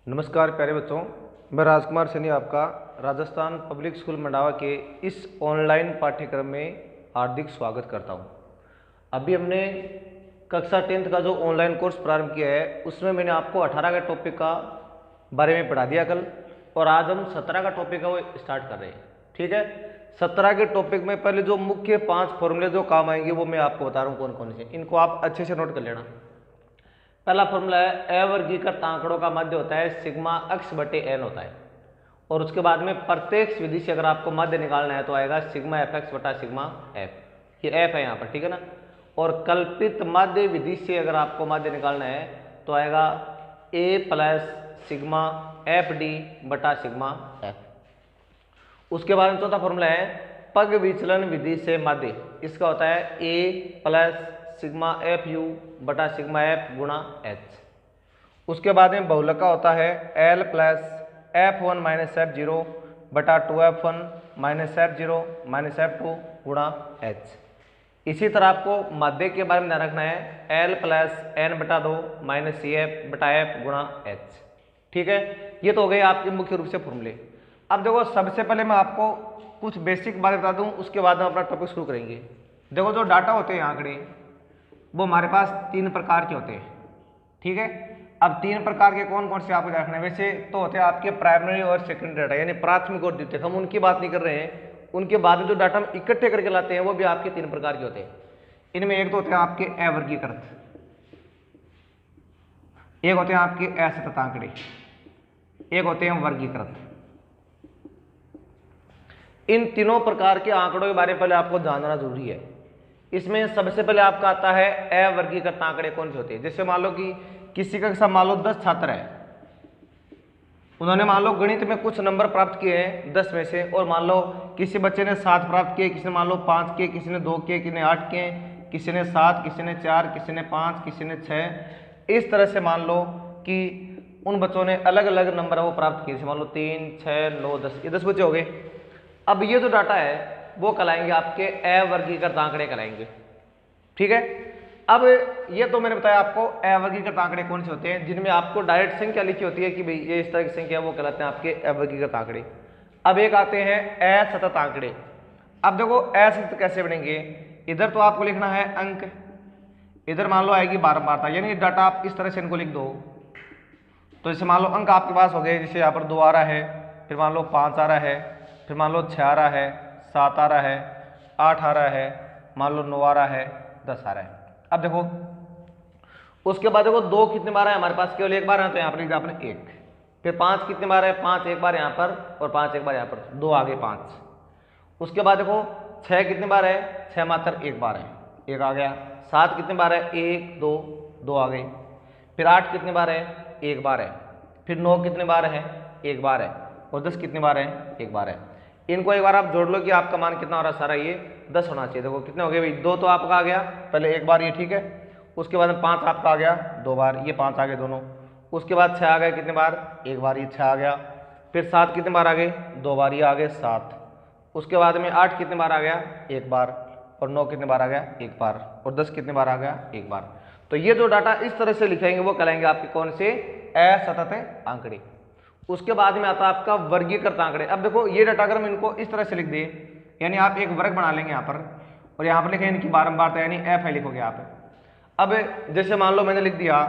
नमस्कार प्यारे बच्चों, मैं राजकुमार सैनी आपका राजस्थान पब्लिक स्कूल मंडावा के इस ऑनलाइन पाठ्यक्रम में हार्दिक स्वागत करता हूं। अभी हमने कक्षा 10th का जो ऑनलाइन कोर्स प्रारंभ किया है उसमें मैंने आपको 18 के टॉपिक का बारे में पढ़ा दिया कल, और आज हम 17 का टॉपिक है वो स्टार्ट कर रहे हैं। ठीक है, 17 के टॉपिक में पहले जो मुख्य 5 फॉर्मूले जो काम आएंगे वो मैं आपको बता रहा हूँ कौन कौन से, इनको आप अच्छे से नोट कर लेना। पहला फॉर्मूला है अवर्गीकृत आंकड़ों का मध्य होता है सिग्मा x बटे n होता है, और उसके बाद में प्रत्येक विधि से अगर आपको मध्य निकालना है तो आएगा सिग्मा एफ एक्स बटा सिग्मा एफ। ये एफ है यहाँ पर, ठीक है ना। और कल्पित मध्य विधि से अगर आपको मध्य निकालना है तो आएगा a plus sigma F D बटा सिग्मा एफ। उसके बाद में चौथा फॉर्मूला है पग विचलन विधि से मध्य, इसका होता है a plus sigma F U बटा सिग्मा एफ गुणा एच। उसके बाद में बहुलक का होता है L plus F one minus F zero बटा two F one minus F zero minus F two गुणा एच। इसी तरह आपको माध्य के बारे में ध्यान रखना है एल प्लस एन बटा दो माइनस सी एफ बटा एफ गुणा एच। ठीक है, ये तो हो गए आपके मुख्य रूप से फॉर्मूले। अब देखो, सबसे पहले मैं आपको कुछ बेसिक बातें बता दूं, उसके बाद हम अपना टॉपिक शुरू करेंगे। देखो, जो डाटा होते हैं आंकड़े वो हमारे पास 3 प्रकार के होते हैं। ठीक है, अब 3 प्रकार के कौन कौन से आपको रखना है। वैसे तो होते हैं आपके प्राइमरी और सेकेंडरी डाटा, यानी प्राथमिक और द्वितीयक, हम उनकी बात नहीं कर रहे हैं। उनके बाद में जो डाटा हम इकट्ठे करके लाते हैं वो भी आपके 3 प्रकार के होते हैं। इनमें एक तो होते हैं आपके अवर्गीकृत, एक होते हैं आपके असतत आंकड़े, एक होते हैं वर्गीकृत। इन तीनों प्रकार के आंकड़ों के बारे में पहले आपको जानना जरूरी है। इसमें सबसे पहले आपका आता है अवर्गीकृत आंकड़े कौन से होते हैं। जैसे मान लो कि किसी का कक्षा मान लो 10 छात्र है, उन्होंने मान लो गणित में कुछ नंबर प्राप्त किए हैं 10 में से, और मान लो किसी बच्चे ने 7 प्राप्त किए, किसी ने मान लो 5 किए, किसी ने 2 किए, किसी ने 8 किए, किसी ने 7, किसी ने 4, किसी ने 5, किसी ने 6। इस तरह से मान लो कि उन बच्चों ने अलग अलग नंबर वो प्राप्त किए, मान लो 3, 6, 9, 10, ये 10 बच्चे हो गए। अब ये जो डाटा है वो कहलाएंगे आपके अवर्गीकृत आंकड़े कहलाएंगे। ठीक है, अब ये तो मैंने बताया आपको अवर्गीकृत आंकड़े कौन से होते हैं, जिनमें आपको डायरेक्ट संख्या लिखी होती है कि भाई ये इस तरह की संख्या, वो कहलाते हैं आपके अवर्गीकृत आंकड़े। अब एक आते हैं असतत आंकड़े। अब देखो, असतत कैसे बनेंगे। इधर तो आपको लिखना है अंक, इधर मान लो आएगी बारंबारता, यानी डाटा आप इस तरह से इनको लिख दो। तो जैसे मान लो अंक आपके पास हो गए, जैसे यहाँ पर 2 आ रहा है, फिर मान लो 5 आ रहा है, फिर मान लो 6 आ रहा है, 7 आ रहा है, 8 आ रहा है, मान लो 9 आ रहा है, 10 आ रहा है। अब देखो, उसके बाद देखो 2 कितने बार है हमारे पास, केवल एक बार है, तो यहाँ पर लिख दिया आपने 1। फिर 5 कितने बार है, 5 एक बार यहाँ पर, और 5 एक बार यहाँ पर, 2 आगे 5। उसके बाद देखो 6 कितने बार है, 6 मात्र एक बार है, 1 आ गया। 7 कितने बार है, 1 2 2 आ गए। फिर 8 कितने बार है, 1 बार है। फिर 9 कितने बार है, 1 बार है। और 10 कितने बार है, 1 बार है। इनको एक बार आप जोड़ लो कि आपका मान कितना हो रहा है, सारा ये 10 होना चाहिए। देखो कितने हो गए भाई, 2 तो आपका आ गया पहले एक बार ये, ठीक है। उसके बाद 5 आपका आ गया 2 बार, ये 5 आ गए दोनों। उसके बाद 6 आ गए कितने बार, 1 बार, ये 6 आ गया। फिर 7 कितने बार आ गए, 2 बार, ये आ गए 7। उसके बाद में 8 कितने बार आ गया, 1 बार। और 9 कितने बार आ गया, 1 बार। और 10 कितने बार आ गया, 1 बार। तो ये जो डाटा इस तरह से लिखेंगे वो कहलाएंगे आपके कौन से, असतत आंकड़े। उसके बाद में आता है आपका वर्गीकृत आंकड़े। अब देखो, ये डाटा अगर हम इनको इस तरह से लिख दे, यानी आप एक वर्ग बना लेंगे यहाँ पर, और यहाँ पर लिखें इनकी बारंबारता, यानी एफ है लिखोगे आप। अब जैसे मान लो मैंने लिख दिया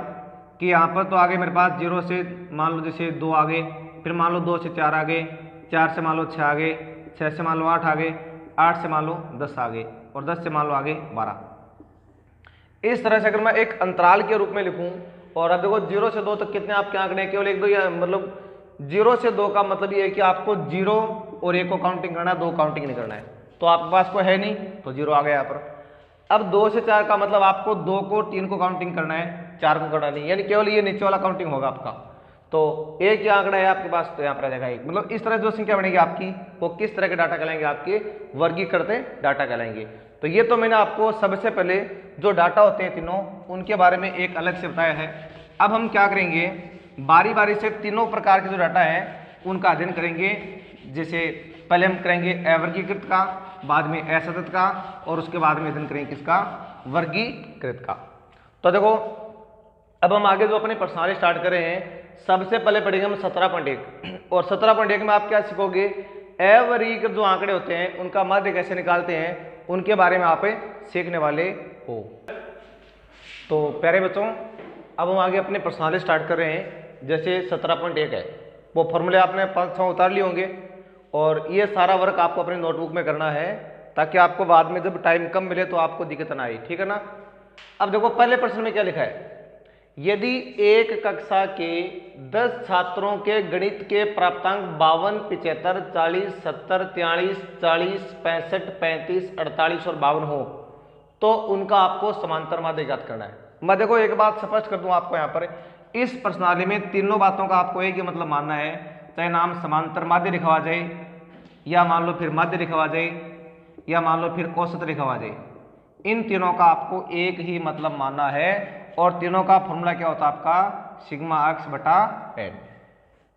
कि यहाँ पर तो आगे मेरे पास 0 से मान लो जैसे 2 आ गए, फिर मान लो 2 से 4 आ गए, 4 से मान लो 6 आ गए, 6 से मान लो 8 आ गए, 8 से मान लो 10 आ गए, और 10 से मान लो आगे 12। इस तरह से अगर मैं एक अंतराल के रूप में लिखूं, और अब देखो 0 से 2 तक कितने आपके आंकड़े, केवल 1 2, या मतलब 0 से 2 का मतलब ये है कि आपको 0 और 1 को काउंटिंग करना है, 2 काउंटिंग नहीं करना है। तो आपके पास कोई है नहीं, तो 0 आ गया यहाँ पर। अब 2 से 4 का मतलब आपको 2 को 3 को काउंटिंग करना है, 4 को करना नहीं, यानी केवल ये नीचे वाला काउंटिंग होगा आपका। तो एक ही आंकड़ा है आपके पास, तो यहाँ पर आ जाएगा 1। मतलब इस तरह जो संख्या बनेगी आपकी, वो किस तरह के डाटा कहलाएंगे, आपके वर्गीकृत डाटा कहलाएंगे। तो ये तो मैंने आपको सबसे पहले जो डाटा होते हैं तीनों, उनके बारे में एक अलग से बताया है। अब हम क्या करेंगे, बारी बारी से तीनों प्रकार के जो डाटा है उनका अध्ययन करेंगे। जैसे पहले हम करेंगे अवर्गीकृत का, बाद में असतत का, और उसके बाद में अध्ययन करेंगे किसका, वर्गीकृत का। तो देखो, अब हम आगे जो अपने प्रश्नावली स्टार्ट कर रहे हैं, सबसे पहले पढ़ेंगे हम 17.1 और 17.1 में आप क्या सीखोगे, अवर्गीकृत जो आंकड़े होते हैं उनका माध्य कैसे निकालते हैं उनके बारे में आप सीखने वाले हो। तो प्यारे बच्चों, अब हम आगे अपने प्रश्नावली स्टार्ट कर रहे हैं। जैसे 17.1 है, वो फॉर्मूले आपने 5-6 उतार लिए होंगे और ये सारा वर्क आपको अपने नोटबुक में करना है ताकि आपको बाद में जब टाइम कम मिले तो आपको दिक्कत ना आए, ठीक है ना। अब देखो पहले प्रश्न में क्या लिखा है, यदि एक कक्षा के 10 छात्रों के गणित के प्राप्तांक 52, 75, 40, 70, 43, 40, 65, 35, 48 और 52 हो तो उनका आपको समांतर माध्य ज्ञात करना है। मैं देखो एक बात स्पष्ट कर दूं आपको, यहाँ पर इस प्रश्नावली में तीनों बातों का आपको एक ही मतलब मानना है, चाहे नाम समांतर माध्य लिखा हुआ जाए या मान लो फिर माध्य लिखा हुआ जाए या मान लो फिर औसत लिखा हुआ जाए, इन तीनों का आपको एक ही मतलब मानना है और तीनों का फॉर्मूला क्या होता है आपका, सिग्मा एक्स बटा एन,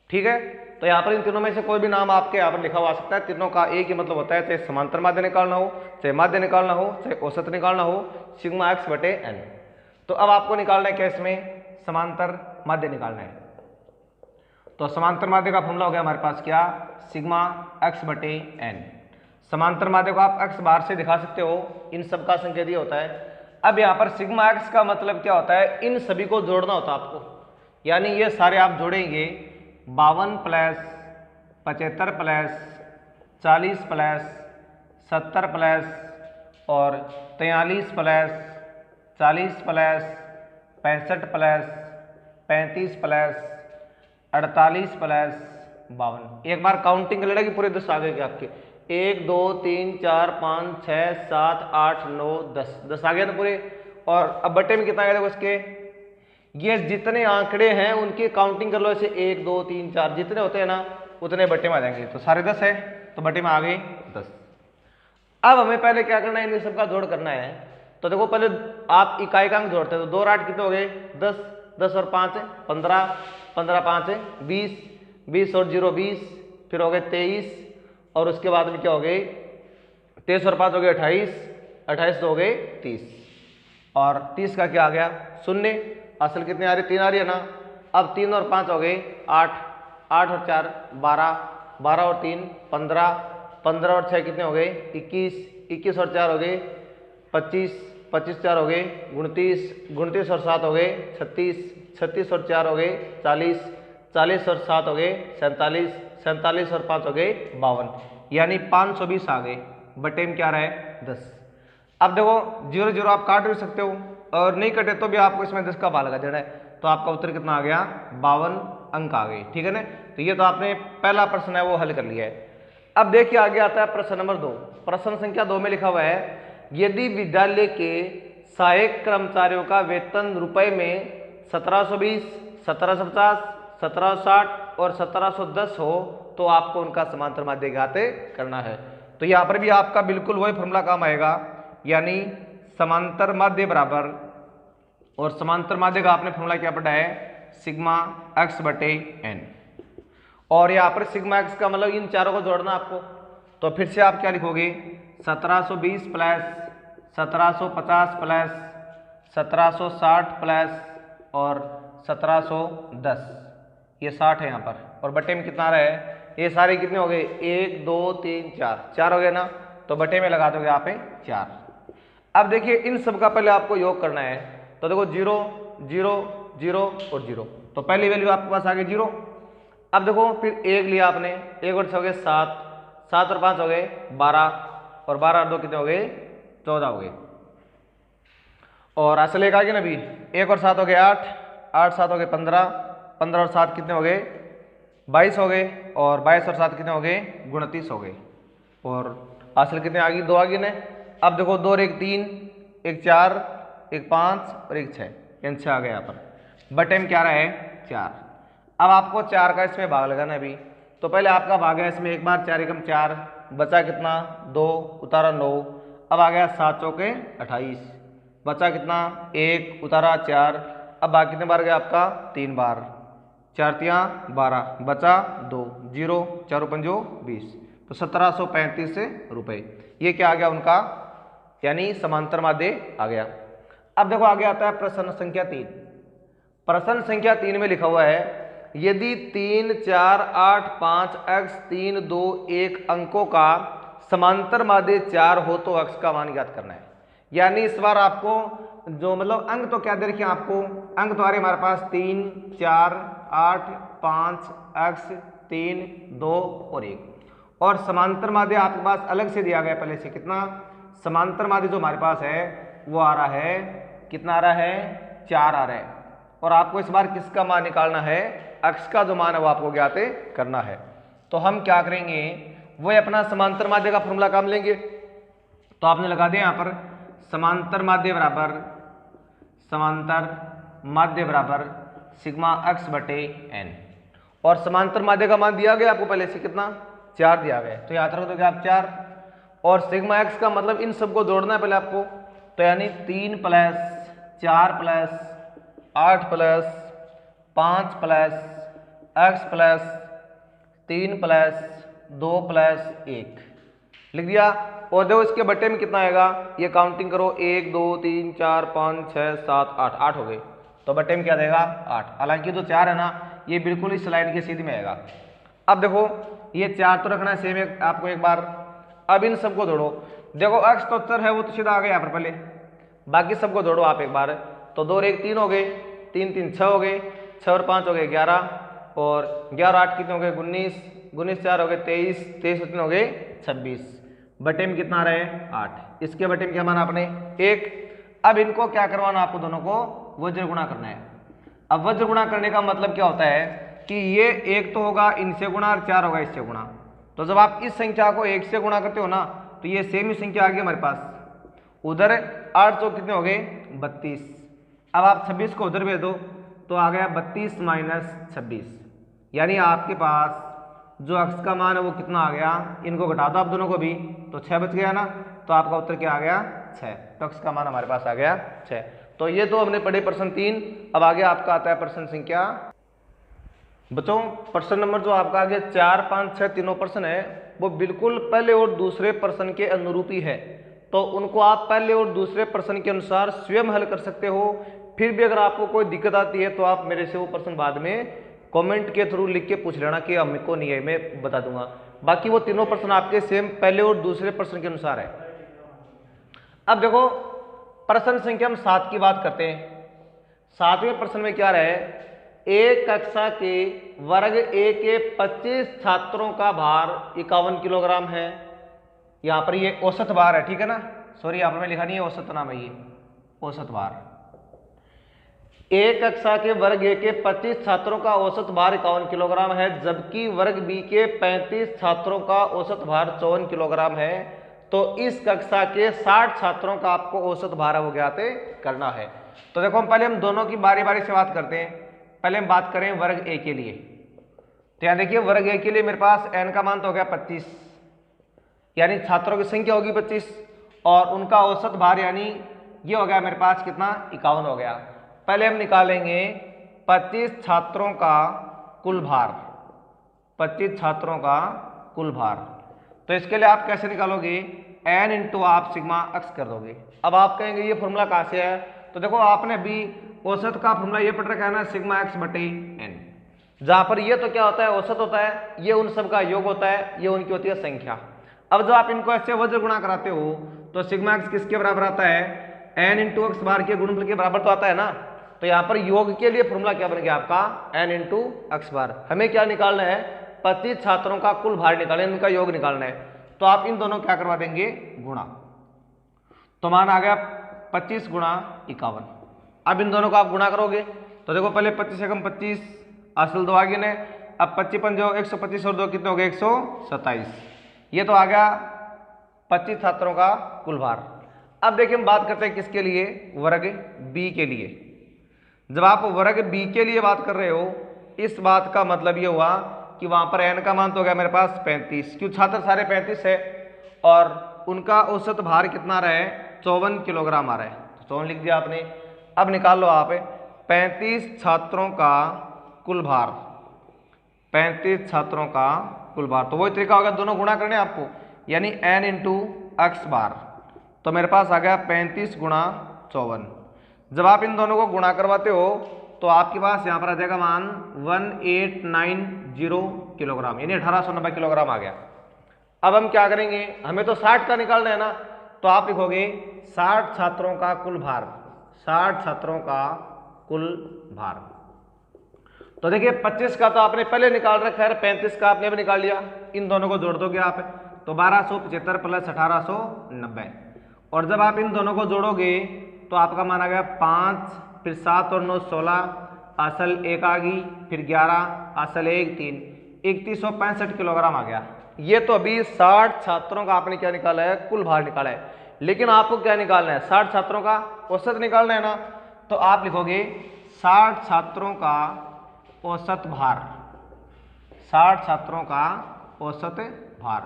ठीक है। तो यहाँ पर इन तीनों में से कोई भी नाम आपके यहाँ पर लिखा हुआ सकता है, तीनों का एक ही मतलब होता है, चाहे समांतर माध्य निकालना हो, चाहे माध्य निकालना हो, चाहे औसत निकालना हो, सिग्मा एक्स बटे एन। तो अब आपको निकालना है क्या, इसमें समांतर माध्य निकालना है। तो समांतर माध्य का फॉर्मूला हो गया हमारे पास क्या, सिग्मा एक्स बटे एन। समांतर माध्य को आप एक्स बाहर से दिखा सकते हो, इन सब का संकेत ये होता है। अब यहाँ पर सिग्मा एक्स का मतलब क्या होता है, इन सभी को जोड़ना होता है आपको, यानी ये सारे आप जोड़ेंगे 52 प्लस 75 प्लस 40 प्लस 70 प्लस और 43 plus 40 plus 65 plus 35 plus 48 plus 52। एक बार काउंटिंग कर लेना कि पूरे 10 आ गए क्या आपके, 1 2 3 4 5 6 7 8 9 10 आ गया ना पूरे। और अब बटे में कितना आएगा देखो इसके, ये जितने आंकड़े हैं उनकी काउंटिंग कर लो, ऐसे 1 2 3 4 जितने होते हैं ना उतने बटे में आ जाएंगे। तो सारे 10 है तो बटे में आ गए 10। अब हमें पहले क्या करना है, इन सब का जोड़ करना है। तो देखो पहले आप इकाई का अंक जोड़ते हैं, तो 2 और 8 कितने हो गए 10, 10 और 5 15, 15 5 20, 20 और 0 20, फिर हो गए 23 और उसके बाद में क्या हो गए 23 और 5 हो गए 28, 28 हो गए 30 और 30 का क्या आ गया 0। असल कितने आ रही, 3 आ रही है ना। अब 3 और 5 हो गए 8, 8 और 4 12, 12 और 3 15, 15 और 6 कितने हो गए 21, 21 और 4 हो गए 25, 25 4 हो गए 29, 29 और 7 हो गए 36, 36 और 4 हो गए 40, 40 और 7 हो गए 47, 47 और 5 हो गए 52, यानी 520 आ गए। बटे में क्या रहा है 10। अब देखो 0 0 आप काट भी सकते हो और नहीं कटे तो भी आपको इसमें 10 का भाग लगा देना है, तो आपका उत्तर कितना आ गया 52 अंक आ गए, ठीक है ना। तो ये तो आपने पहला प्रश्न है वो हल कर लिया है। अब देखिए आगे आता है प्रश्न नंबर 2। प्रश्न संख्या 2 में लिखा हुआ है, यदि विद्यालय के सहायक कर्मचारियों का वेतन रुपए में 1720, 1750, 1760 और 1710 हो तो आपको उनका समांतर माध्य ज्ञात करना है। तो यहाँ पर भी आपका बिल्कुल वही फॉर्मूला काम आएगा, यानी समांतर माध्य बराबर, और समांतर माध्य का आपने फॉर्मूला क्या पढ़ा है सिग्मा एक्स बटे एन। और यहाँ पर सिग्मा एक्स का मतलब इन चारों को जोड़ना आपको। तो फिर से आप क्या लिखोगे 1720 प्लस 1750 प्लस 1760 प्लस और 1710, ये 60 है यहाँ पर, और बटे में कितना रहा है, ये सारे कितने हो गए 1 2 3 4, 4 हो गए ना, तो बटे में लगा दोगे यहाँ पे 4। अब देखिए इन सब का पहले आपको योग करना है। तो देखो 0 0 0 और 0, तो पहली वैल्यू आपके पास आ गई 0। अब देखो फिर 1 लिया आपने, 1 और 6 हो गए 7, 7 और 5 हो गए 12 और 12 और 2 कितने हो गए 14 हो गए। और असल एक आ गई ना अभी, 1 और 7 हो गए 8, 8 7 हो गए 15, 15 और 7 कितने हो गए 22 हो गए, और 22 और 7 कितने हो गए 29 हो गए। और असल कितने आ गई 2 आ गई ना। अब देखो 2 और 1 3, 1 4, 1 5 और 1 6, यानी 6 आ गया यहाँ पर। बटे में क्या रहा है 4। अब आपको 4 का इसमें भाग लगाना है अभी। तो पहले आपका भाग है इसमें, एक बार 4 एकम 4, बचा कितना 2 उतारा 9, अब आ गया 7 चौके 28, बचा कितना 1 उतारा 4, अब बाकी कितने बार गया आपका 3 बार, 4 तियाँ 12, बचा 2 0, 4 पंजो 20, तो 1735 रुपये, ये क्या आ गया उनका, यानी समांतर माध्य आ गया। अब देखो आगे आता है प्रश्न संख्या 3। प्रश्न संख्या 3 में लिखा हुआ है, यदि 3, 4, 8, 5, x 3, 2, 1 अंकों का समांतर माध्य 4 हो तो x का मान ज्ञात करना है। यानी इस बार आपको जो मतलब अंक तो क्या दे रखे हैं आपको, अंक तो आ रहे हमारे पास 3, 4, 8, 5, x 3, 2 और 1, और समांतर माध्य आपके पास अलग से दिया गया पहले से। कितना समांतर माध्य जो हमारे पास है वो आ रहा है, कितना आ रहा है, 4 आ रहा है। और आपको इस बार किसका मान निकालना है, x का जो मान है वो आपको ज्ञात करना है। तो हम क्या करेंगे, वो अपना समांतर माध्य का फॉर्मूला काम लेंगे। तो आपने लगा दिया यहाँ पर समांतर माध्य बराबर सिग्मा x बटे n, और समांतर माध्य का मान दिया गया आपको पहले से, कितना 4 दिया गया। तो याद रख दोगे आप 4, और सिग्मा x का मतलब इन सबको जोड़ना है पहले आपको। तो यानी 3 + 4 + 8 + 5 + x + 3 + 2 + 1 लिख दिया। और देखो इसके बट्टे में कितना आएगा, ये काउंटिंग करो, 1, 2, 3, 4, 5, 6, 7, 8, 8 हो गए। तो बट्टे में क्या देगा, 8। हालांकि जो 4 है ना ये बिल्कुल इस लाइन के सीधे में आएगा। अब देखो ये 4 तो रखना है सेम आपको एक बार। अब इन सबको जोड़ो, देखो x तो चर है वो तो सीधा आ गया यहाँ पर पहले, बाकी सबको जोड़ो आप एक बार। तो 2 और 1 3 हो गए, 3 3 6 हो गए, 6 और 5 हो गए 11, और 11 8 कितने हो गए 19, 19 4 हो गए 23, 23 3 हो गए 26। बटे में कितना आ रहा है, 8। इसके बटे में क्या माना आपने, 1। अब इनको क्या करवाना आपको, दोनों को वज्र गुणा करना है। अब वज्र गुणा करने का मतलब क्या होता है कि ये 1 तो होगा इनसे गुणा और 4 होगा इससे गुणा। तो जब आप इस संख्या को 1 से गुणा करते हो ना तो ये सेम ही संख्या आ गई हमारे पास। उधर 8 चौक कितने हो गए 32। अब आप 26 को उधर भेज दो तो आ गया 32 - 26, यानी आपके पास जो x का मान है वो कितना आ गया, इनको घटा दो आप दोनों को भी तो 6 बच गया ना। तो आपका उत्तर क्या आ गया, 6। तो x का मान हमारे पास आ गया 6। तो ये तो हमने पढ़े प्रश्न 3। अब आगे आपका आता है प्रश्न संख्या, बच्चों प्रश्न नंबर जो आपका आगे 4, 5, 6 तीनों प्रश्न है वो बिल्कुल पहले और दूसरे प्रश्न के अनुरूप ही है। तो उनको आप पहले और दूसरे प्रश्न के अनुसार स्वयं हल कर सकते हो। फिर भी अगर आपको कोई दिक्कत आती है तो आप मेरे से वो प्रश्न बाद में कमेंट के थ्रू लिख के पूछ लेना कि हमको नहीं है, मैं बता दूंगा। बाकी वो तीनों प्रश्न आपके सेम पहले और दूसरे प्रश्न के अनुसार है। अब देखो प्रश्न संख्या हम 7 की बात करते हैं। 7वें प्रश्न में क्या रहे, एक कक्षा के वर्ग ए के 25 छात्रों का भार 51 किलोग्राम है। यहां पर ये औसत भार है, ठीक है ना, सॉरी यहां पर मैं लिखा नहीं है औसत नाम है, ये औसत भार। एक कक्षा के वर्ग ए के 25 छात्रों का औसत भार 51 किलोग्राम है, जबकि वर्ग बी के 35 छात्रों का औसत भार 54 किलोग्राम है। तो इस कक्षा के 60 छात्रों का आपको औसत भार वो ज्ञात करना है। तो देखो पहले हम दोनों की बारी बारी से बात करते हैं। पहले हम बात करें वर्ग ए के लिए। तो यहां देखिए वर्ग ए के लिए मेरे पास n का मान तो हो गया 25, यानी छात्रों की संख्या होगी 25, और उनका औसत भार यानी ये हो गया मेरे पास कितना 51 हो गया। पहले हम निकालेंगे 25 छात्रों का कुल भार, 25 छात्रों का कुल भार। तो इसके लिए आप कैसे निकालोगे, n इंटू आप सिग्मा x कर दोगे। अब आप कहेंगे ये फॉर्मूला कहाँ से है, तो देखो आपने भी औसत का फॉर्मूला ये पढ़ रखा है ना, सिग्मा x बटे n। जहां पर ये तो क्या होता है औसत होता है, ये उन सब का योग होता है, ये उनकी होती है संख्या। अब जब आप इनको ऐसे वज्र गुणा कराते हो तो सिग्मा x किसके बराबर आता है, n इंटू एक्स बार के गुणनफल के बराबर तो आता है ना। तो यहाँ पर योग के लिए फॉर्मूला क्या बन गया आपका, n इंटू एक्स बार। हमें क्या निकालना है, 25 छात्रों का कुल भार निकालना है, इनका योग निकालना है। तो आप इन दोनों क्या करवा देंगे, गुणा। तो मान आ गया 25 गुणा 51। अब इन दोनों को आप गुणा करोगे तो देखो पहले 25 एकम 25 असल 2 आगे ने, अब 25 पंजो 125 और 2 कितने हो गए 127। ये तो आ गया 25 छात्रों का कुल भार। अब देखिए हम बात करते हैं किसके लिए, वर्ग बी के लिए। जब आप वर्ग बी के लिए बात कर रहे हो, इस बात का मतलब ये हुआ कि वहां पर n का मान तो हो गया मेरे पास 35, क्यों छात्र सारे 35 है, और उनका औसत भार कितना आ रहा है 54 किलोग्राम आ रहा है। तो 54 लिख दिया आपने। अब निकाल लो आप 35 छात्रों का कुल भार, 35 छात्रों का कुल भार। तो वही तरीका होगा, दोनों गुणा करने आपको, यानी n इंटू एक्स बार। तो मेरे पास आ गया 35 गुणा 54। जब आप इन दोनों को गुणा करवाते हो तो आपके पास यहाँ पर आ जाएगा मान 1890 किलोग्राम, यानी 1890 किलोग्राम आ गया। अब हम क्या करेंगे, हमें तो 60 का निकालना है ना, तो आप लिखोगे 60 छात्रों का कुल भार, 60 छात्रों का कुल भार। तो देखिए 25 का तो आपने पहले निकाल रखा है, 35 का आपने भी निकाल लिया, इन दोनों को जोड़ दोगे आप, तो 1275 प्लस 1890, और जब आप इन दोनों को जोड़ोगे तो आपका मान आ गया 5, फिर 7 और 9 16, असल 1 आ गई, फिर 11, असल 1 3, 3165 किलोग्राम आ गया। ये तो अभी 60 छात्रों का आपने क्या निकाला है, कुल भार निकाला है, लेकिन आपको क्या निकालना है, 60 छात्रों का औसत निकालना है ना, तो आप लिखोगे 60 छात्रों का औसत भार, 60 छात्रों का औसत भार,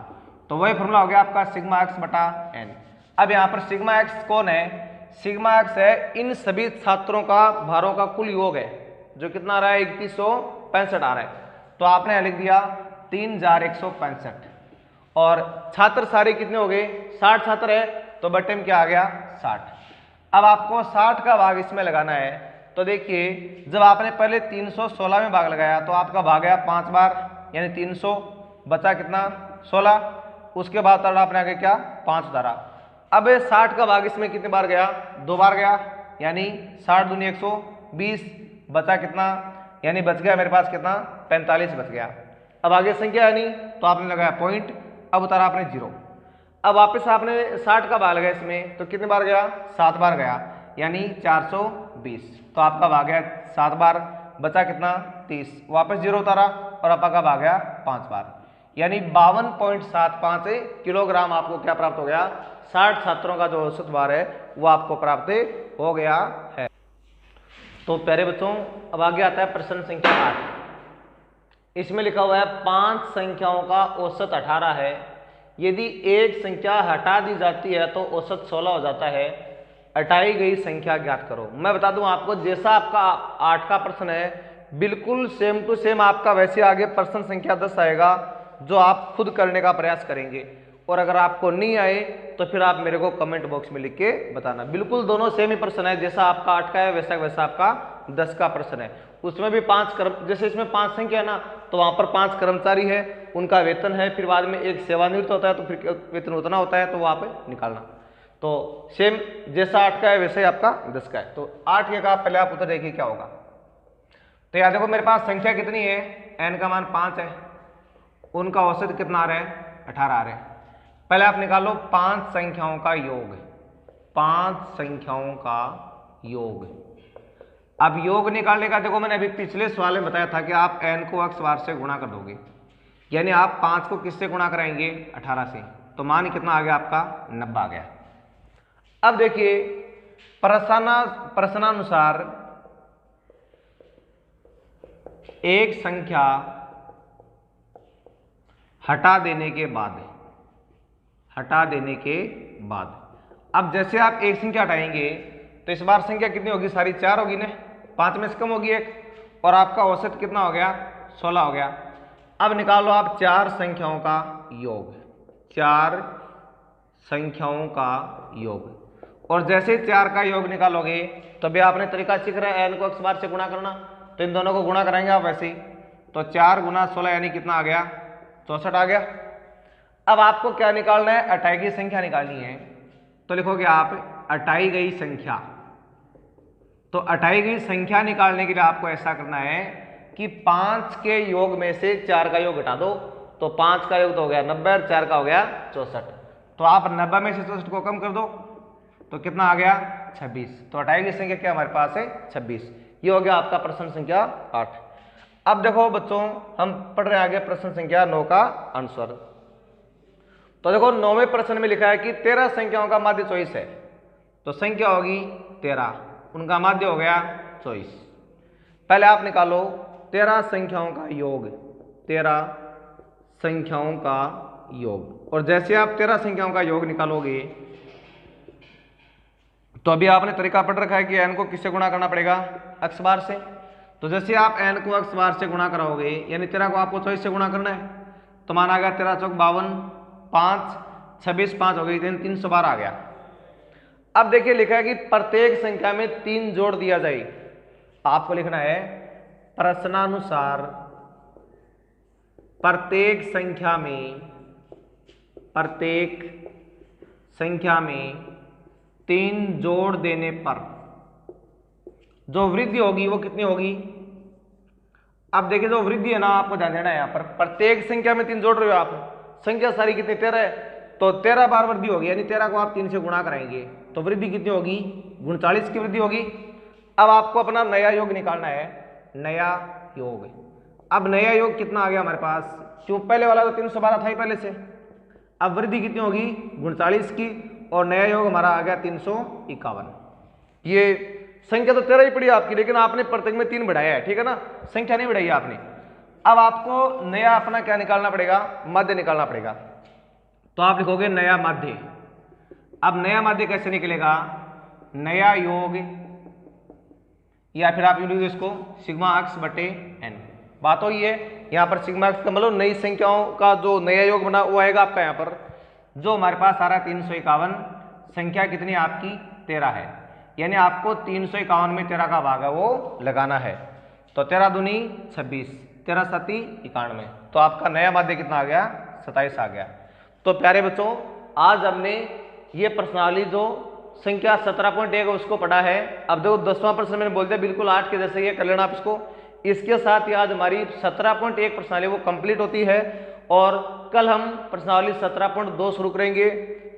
तो वही फॉर्मूला हो गया आपका सिग्मा एक्स बटा एन। अब यहाँ पर सिग्मा एक्स कौन है, सिग्मा एक्स है इन सभी छात्रों का भारों का कुल योग है, जो कितना आ रहा है 3165 आ रहा है, तो आपने लिख दिया 3165, और छात्र सारे कितने हो गए, 60 छात्र है, तो बटे में क्या आ गया 60। अब आपको 60 का भाग इसमें लगाना है, तो देखिए जब आपने पहले 316 में भाग लगाया तो आपका भाग गया 5 बार, यानी 300, बचा कितना 16, उसके बाद आपने आगे क्या 5 उतारा। अब 60 का भाग इसमें कितने बार गया, 2 बार गया, यानी 60 दूनी 120, बचा कितना, यानी बच गया मेरे पास कितना 45 बच गया। अब आगे संख्या है नहीं, तो आपने लगाया पॉइंट, अब उतारा आपने 0। अब वापस आपने 60 का भाग लगाया इसमें, तो कितने बार गया 7 बार गया, यानी 420, तो आपका भाग गया 7 बार, बचा कितना 30, वापस 0 उतारा, और आपका भाग गया 5 बार, यानी 52.75 किलोग्राम आपको क्या प्राप्त हो गया, 60 छात्रों का जो औसत भार है वो आपको प्राप्त हो गया है। तो प्यारे बच्चों अब आगे आता है प्रश्न संख्या 8। इसमें लिखा हुआ है 5 संख्याओं का औसत 18 है, यदि एक संख्या हटा दी जाती है तो औसत 16 हो जाता है, हटाई गई संख्या ज्ञात करो। मैं बता दूं आपको, जैसा आपका 8 का प्रश्न है बिल्कुल सेम टू सेम आपका वैसे आगे प्रश्न संख्या 10 आएगा, जो आप खुद करने का प्रयास करेंगे, और अगर आपको नहीं आए तो फिर आप मेरे को कमेंट बॉक्स में लिख के बताना। बिल्कुल दोनों सेम ही प्रश्न है, जैसा आपका 8 का है वैसा वैसा आपका 10 का प्रश्न है। उसमें भी 5 कर्म, जैसे इसमें 5 संख्या है ना, तो वहां पर 5 कर्मचारी है, उनका वेतन है, फिर बाद में एक सेवानिवृत्त होता है, तो फिर वेतन उतना होता है, तो वहां पे निकालना। तो सेम जैसा 8 का है वैसे ही आपका 10 का है। तो 8 के का पहले आप उत्तर देखिए क्या होगा। तो याद देखो मेरे पास संख्या कितनी है, n का मान 5 है, उनका औसत कितना आ रहा है 18 आ रहा है। पहले आप निकालो 5 संख्याओं का योग, 5 संख्याओं का योग। अब योग निकालने का देखो मैंने अभी पिछले सवाल में बताया था कि आप n को अक्ष बार से गुणा कर दोगे, यानी आप 5 को किससे गुणा कराएंगे 18 से, तो मान कितना आ गया आपका 90 आ गया। अब देखिए प्रश्नानुसार एक संख्या हटा देने के बाद, अब जैसे आप एक संख्या हटाएंगे तो इस बार संख्या कितनी होगी, सारी 4 होगी ना, 5 में से कम होगी 1, और आपका औसत कितना हो गया 16 हो गया। अब निकालो आप 4 संख्याओं का योग, 4 संख्याओं का योग, और जैसे 4 का योग निकालोगे तो भी आपने तरीका सीख रहे हैं n को x बार से गुणा करना, तो इन दोनों को गुणा कराएंगे आप वैसे ही, तो 4 गुना 16 यानी कितना आ गया 64 आ गया। अब आपको क्या निकालना है, हटाई गई संख्या निकालनी है, तो लिखोगे आप हटाई गई संख्या। तो हटाई गई संख्या निकालने के लिए आपको ऐसा करना है कि 5 के योग में से 4 का योग घटा दो, तो 5 का योग तो हो गया 90 और 4 का हो गया 64, तो आप 90 में से 64 को कम कर दो, तो कितना आ गया 26। तो हटाई गई संख्या क्या हमारे पास है 26। ये हो गया आपका प्रश्न संख्या 8। अब देखो बच्चों हम पढ़ रहे हैं आगे प्रश्न संख्या 9 का आंसर। तो देखो 9वें प्रश्न में लिखा है कि 13 संख्याओं का माध्य 24 है, तो संख्या होगी 13, उनका माध्य हो गया 24। पहले आप निकालो 13 संख्याओं का योग, 13 संख्याओं का योग, और जैसे आप 13 संख्याओं का योग निकालोगे तो अभी आपने तरीका पढ़ रखा है कि n को किससे गुणा करना पड़ेगा x बार से, तो जैसे आप n को x बार से गुणा कराओगे, यानी 13 को आपको 24 से गुणा करना है, तो मान आ गया 13 चौक 52, 5 26 5 हो गई, 300 बार आ गया। अब देखिए लिखा है कि प्रत्येक संख्या में 3 जोड़ दिया जाए, आपको लिखना है प्रश्नानुसार प्रत्येक संख्या में 3 जोड़ देने पर जो वृद्धि होगी वो कितनी होगी। अब देखिए जो वृद्धि है ना, आपको ध्यान देना है यहाँ पर प्रत्येक संख्या में 3 जोड़ रहे हो आप, संख्या सारी कितनी 13 है, तो 13 बार वृद्धि होगी, यानी 13 को आप 3 से गुणा कराएंगे तो वृद्धि कितनी होगी, 39 की वृद्धि होगी। अब आपको अपना नया योग निकालना है, नया योग। अब नया योग कितना आ गया हमारे पास, क्यों पहले वाला तो 312 था ही पहले से। अब वृद्धि कितनी होगी 39 की, और नया योग हमारा आ गया 351। ये संख्या तो 13 ही पड़ी आपकी, लेकिन आपने प्रत्येक में 3 बढ़ाया है, ठीक है ना, संख्या नहीं बढ़ाई आपने। अब आपको नया अपना क्या निकालना पड़ेगा, माध्य निकालना पड़ेगा। तो आप लिखोगे नया माध्य। अब नया माध्य कैसे निकलेगा, नया योग, या फिर आप लिखोगे इसको सिग्मा एक्स बटे एन। बात हो ये यहाँ पर सिग्मा एक्स का मतलब नई संख्याओं का जो नया योग बना वो आएगा आपका यहाँ पर, जो हमारे पास आ रहा है 351, संख्या कितनी आपकी 13 है, यानी आपको 351 में 13 का भाग है वो लगाना है। तो 13 दूनी 26, 13 सती 91, तो आपका नया माध्य कितना आ गया 27 आ गया। तो प्यारे बच्चों, आज हमने ये प्रश्नावली जो संख्या 17.1 उसको पढ़ा है। अब देखो 10वां प्रश्न मैंने बोल दिया बिल्कुल 8 के जैसे ये कर लेना आप इसको। इसके साथ ही आज हमारी 17.1 प्रश्नावली वो कंप्लीट होती है, और कल हम प्रश्नावली 17.2 शुरू करेंगे।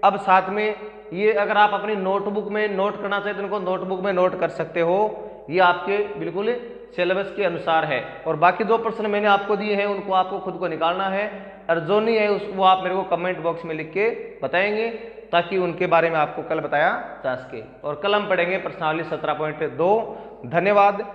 अब साथ में ये अगर आप अपनी नोटबुक में नोट करना चाहते तो इनको नोटबुक में नोट कर सकते हो, ये आपके बिल्कुल सिलेबस के अनुसार है। और बाकी जो प्रश्न मैंने आपको दिए हैं उनको आपको खुद को निकालना है, और जो नहीं है वो आप मेरे को कमेंट बॉक्स में लिख के बताएंगे, ताकि उनके बारे में आपको कल बताया जा सके। और कल हम पढ़ेंगे प्रश्नावली 17.2। धन्यवाद।